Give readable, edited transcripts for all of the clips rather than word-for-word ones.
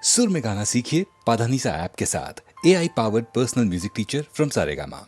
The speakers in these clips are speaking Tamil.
सुर में गाना सीखिए पाधानीसा ऐप के साथ। AI powered personal music teacher from Saregama.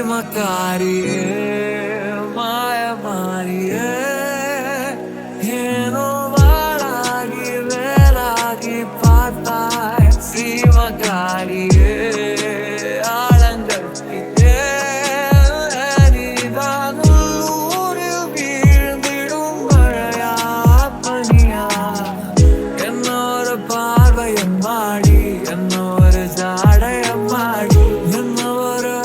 Macarie, Maya Marie, Heno Malagi, Velagi, Patai, Si Macarie, Alangatte, Anidanu, Virndidum Maraya, Paniya, Ennora Parvayam Madi, Ennora Jadayam Madi, Ennora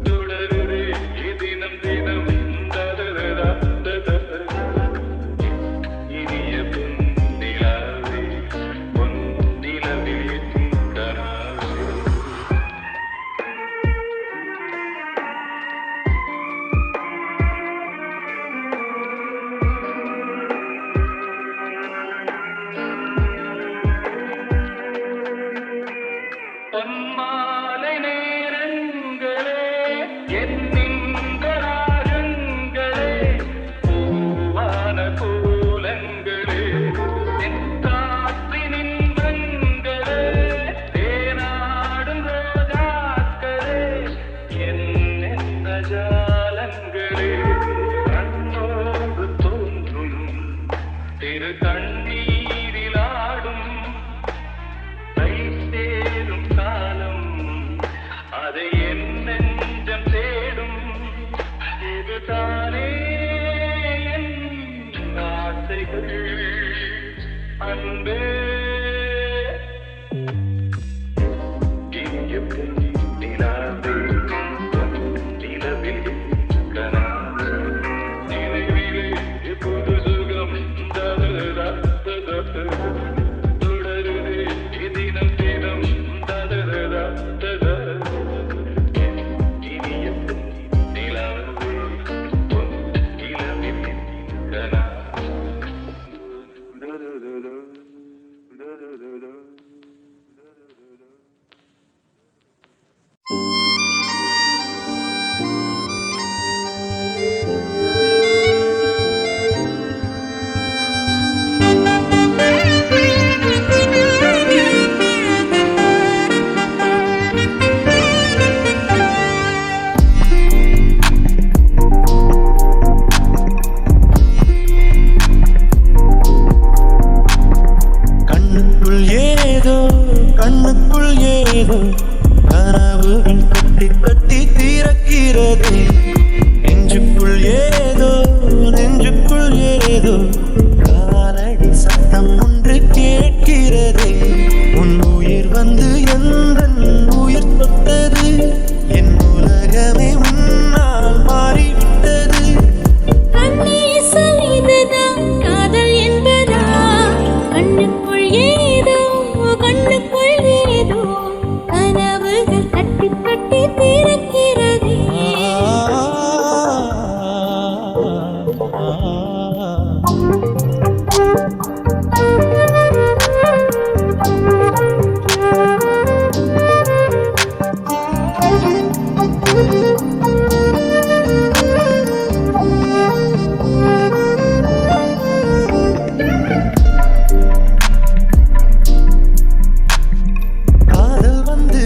தொடருதே தினம் தினம் இனிய பொன்னிலாவே பொன்னிலவில் கனாவே பொன்மாலை நேரங்களே என்னின்ற ராகங்களே பூவான கோலங்களே என் காற்றின் இன்பங்களே தேனாடும் ரோஜாக்களே என்ன ஜாலங்களே கண்ணோடு தோன்றும் திரு கண்ணீரிலாடும் கை சேரும் காலம் அதை என் நெஞ்சம் தேடும் இதுதானே என் ஆசைகள் அன்பே இனிய பொன்னிலாவே பொன்னிலவில் கனாவே நினைவிலே புது சுகம் தருதா தொடருதே தினம் தினம் இனிய பொன்னிலாவே பொன்னிலவில் கனாவே கண்ணுக்குள் ஏதோ கனவுகள் கட்டி கட்டி தீரக்கிறது நெஞ்சுக்குள் ஏதோ காலடி சத்தம் ஒன்று கேட்கிறது உன் உயிர் வந்து எந்தன் உயிர் தொட்டது என் உலகமே உன்னால் மாறிவிட்டது காதல் என்பதா கண்ணுக்குள் ஏதோ கனவுகள் கட்டி கட்டி திறக்கிறதே காதல் வந்து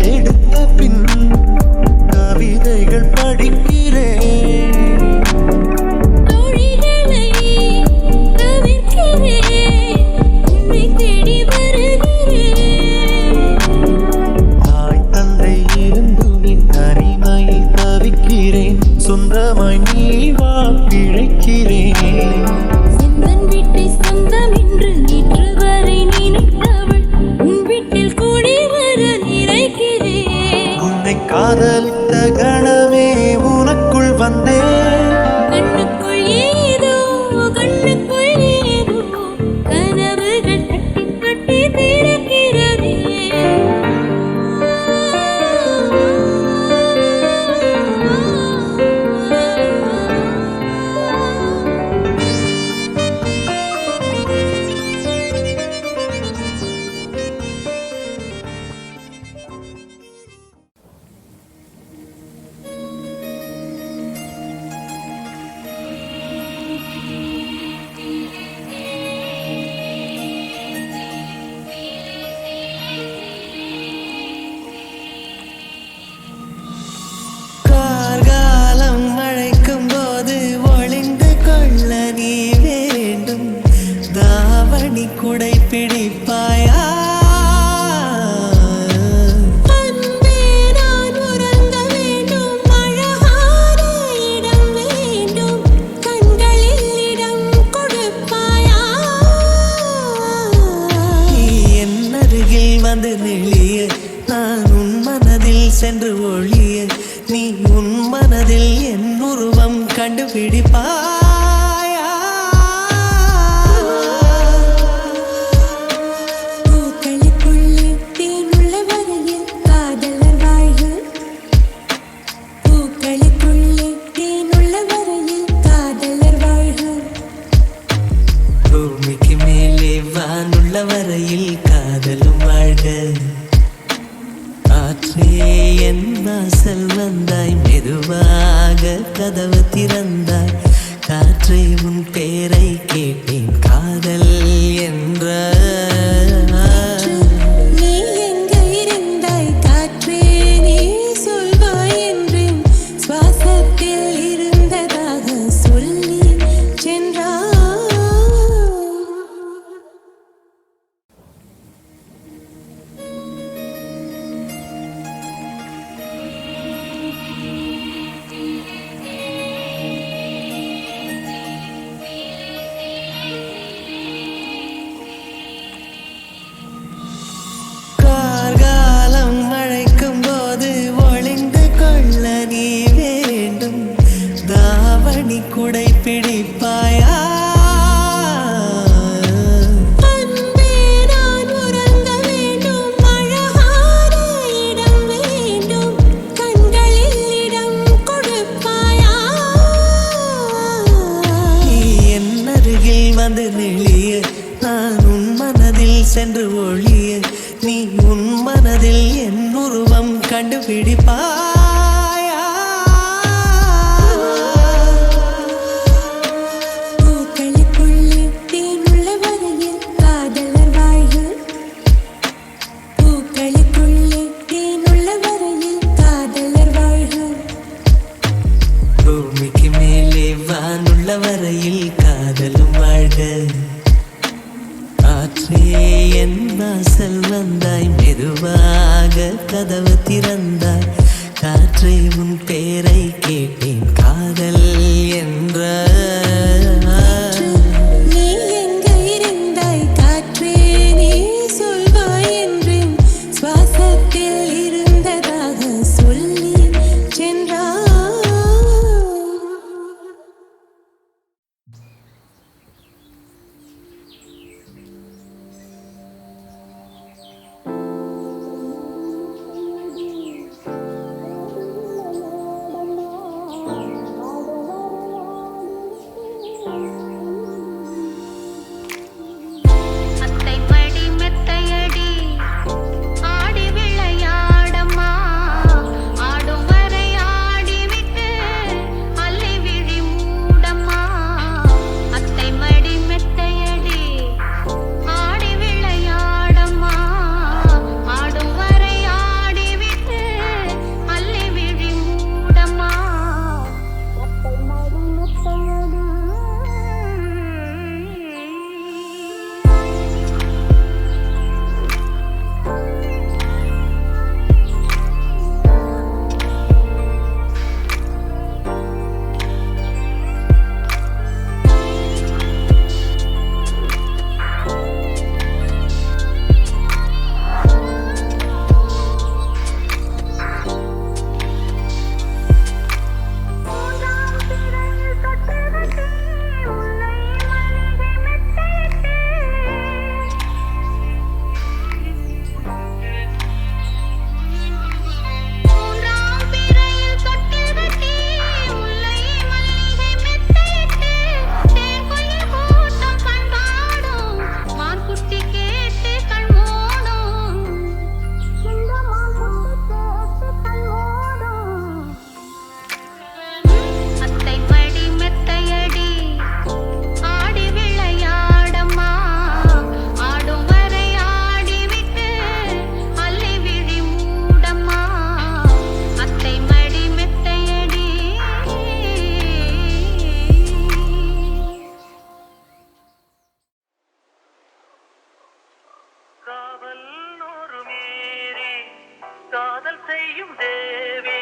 கெடுத்த பின் கவிதைகள் படிக்கிறேன் தோழிகளை தவிர்க்கிறேன் உன்னை தேடி வருகிறேன் தாய் தந்தை இருந்தும் என் தனிமையில் தவிக்கிறேன் சொந்தமாய் நீ வா பிழைக்கிறேன் செந்தன் வீட்டை சொந்தம் என்று நேற்று வரை நினைத்தவள் உன் வீட்டில் கூடி வர நினைக்கிறேன் உன்னை காதலித்த கணமே உனக்குள் வந்தேன் கண்ணுக்குள் ஏதோ கனவுகள் கட்டி கட்டி திறக்கிறதே மனதில் சென்று ஒளிய நீ உன் மனதில் என் உருவம் கண்டுபிடிப்பாயா? பூக்களுக்குள்ளே தேனுள்ள வரையில் காதலர் வாழ்க. பூக்களுக்குள்ளே தேனுள்ள வரையில் காதலர் வாழ்க. பூமிக்கு மேலே வானுள்ள வரையில் காதலும் வாழ்க. காற்றே என் வாசல் வந்தாய், மெதுவாக கதவு திறந்தாய். காற்றே உன் பேரை கேட்டேன், காதல் என்ற. நீ எங்கே இருந்தாய் காற்றே, நீ சொல்வாய் என்றேன். சுவாசத்தில் இருந்ததாக சொல்லி சென்றாய். கார்காலம் அழைக்கும் போது ஒளிந்து கொள்ள நீ வேண்டும். தாவணி குடை பிடிப்பாயா? அன்பே நான் உறங்க வேண்டும், அழகான இடம் வேண்டும். கண்களில் இடம் கொடுப்பாயா? நீ என் அருகில் வந்து நெளிய நான் உன் மனதில் சென்று ஒளிய நீ உன் மனதில் என் உருவம் கண்டுபிடிப்பாயா? பூக்களுக்குள்ளே தேனுள்ள வரையில் காதலர் வாழ்க. பூக்களுக்குள்ளே தேனுள்ள வரையில் காதலர் வாழ்க. பூமிக்கு மேலே வானுள்ள வரையில் காதலும் வாழ்க. காற்றே என் வாசல் வந்தாய், மெதுவாக கதவு திறந்தாய். காற்றே உன் பேரை கேட்டேன், காதல் என்ற. நீ எங்கே இருந்தாய் காற்றே, நீ சொல்வாய் என்றேன். சுவாசத்தில் இருந்ததாக சொல்லி சென்றாய். அத்தை மடி மெத்தையடி ஆடி விளையாடம்மா, ஆடும் வரை ஆடிவிட்டு அல்லை விழி மூடம்மா. அத்தை மடி மெத்தையடி ஆடி விளையாடம்மா, ஆடும் வரை ஆடிவிட்டு அல்லை விழி மூடம்மா. அத்தை மடி மெத்தையடி செய்யும் தேவி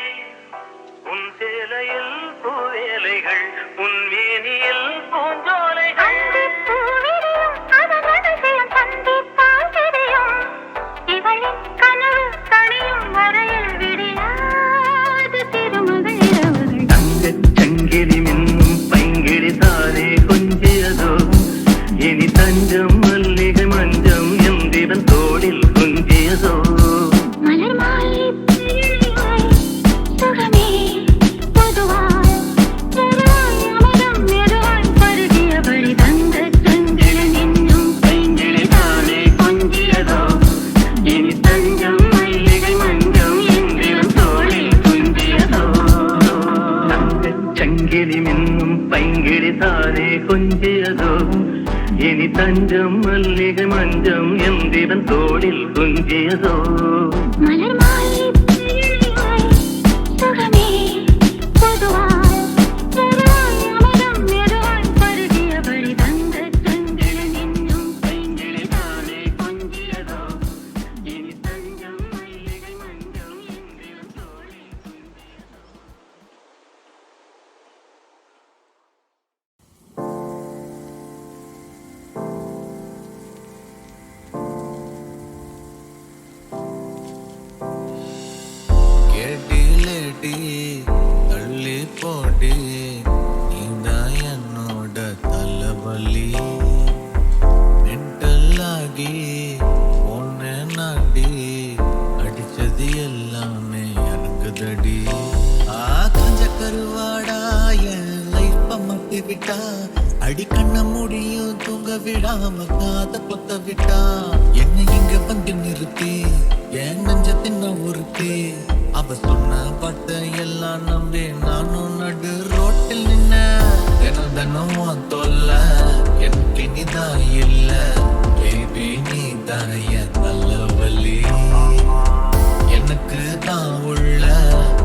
உன் சேலையில் பூவேலைகள் உன் மேனியில் பூஞ்சோலைகள் இவளின் கனவு தனியும் வரையில் விடிய தானே கொஞ்சியதோ இனி தஞ்சம் மல்லிகை மஞ்சம் எந்திரன் தோளில் குஞ்சியதோ மலர் மாலை இழையாய் சுகமே பொதுவாய் பொதுவாய் அமரம் மெதுவாய் பருகியபடி தங்கச் சங்கிலன் என்னும் பைங்கிளி தானே கொஞ்சியதோ இனி தஞ்சம் மல்லிகை மஞ்சம் எந்திரன் தோளில் கேட்டி லேட்டி தள்ளி போட்டி நீதான் என்னோட தலைவலி மென்டல்லாகி பொண்ணு நாட்டி அடிச்சது எல்லாமே இறங்குதடி கொஞ்ச கருவாடா என் லைஃப்ப மாட்டி விட்டா அடி கண்ண முடியும் தூங்க விடாம காத கொத்த விட்டா என்ன இங்க வந்து நிறுத்தி என் நெஞ்ச தின்ன ஒருத்தி அவ சொன்ன பார்த்த எல்லாம் நம்பி நானும் நடு ரோட்டில் நின்ன தினம் தினம் தொல்ல எனக்கு இனிதான் இல்ல பேபி நீ தான் என் தலைவலி எனக்கு தான் உள்ள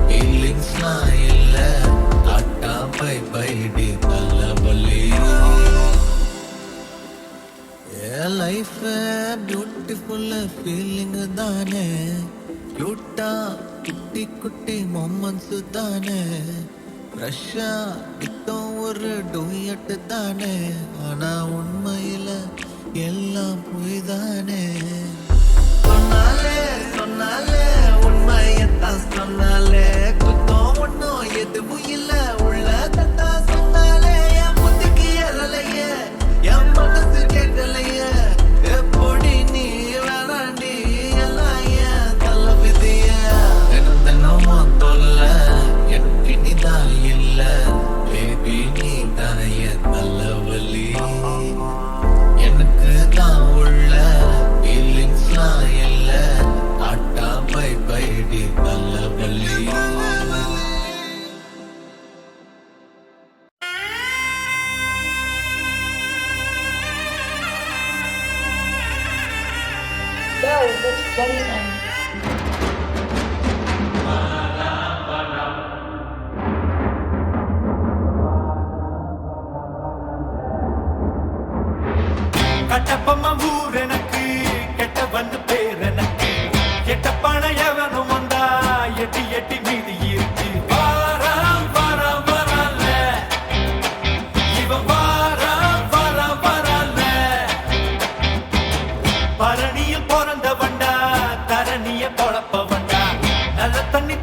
ஃபீலிங்ஸ்லாம் இல்ல காட்டா பை பைடி தலைவலி என் லைஃப் பியூட்டிஃபுல் ஃபீலிங் தானே கியூட்டா குட்டி குட்டி மொமெண்ட்ஸ் தானே ஃப்ரெஷ்ஷா இப்போ ஒரு டூயட் தானே ஆனா உண்மையில எல்லாம் பொய் தானே சொன்னாலே உண்மையத்தான் சொன்னாலே குத்தம் ஒன்னும் எதுவும் இல்ல உள்ளதா சொன்னாலே என் முத்துக்கு ஏறலையே என் மனசு கேட்கலையே எப்படி நீ வேணாண்டி எல்லாம் ஏன் தள்ள விதிய தினம் தினமும் தொல்ல எனக்கு நீதான் இல்ல பேபி நீ தான் என் தலைவலி எனக்கு தான் உள்ள ஃபீலிங்ஸ்லாம் இல்ல ஆட்டா பை பைடி தலைவலி கட்டப்பம்மா ஊர் எனக்கு கெட்ட வந்து பேர் எனக்கு கெட்ட பணம் எவனும் வந்தா எட்டி எட்டி மீதி இருக்கு வாரம் வாரம் வரல இவன் வாரம் வாரம் வரல பரணியில் பிறந்த வண்டா தரணிய பொழப்ப வண்டா நல்ல தண்ணி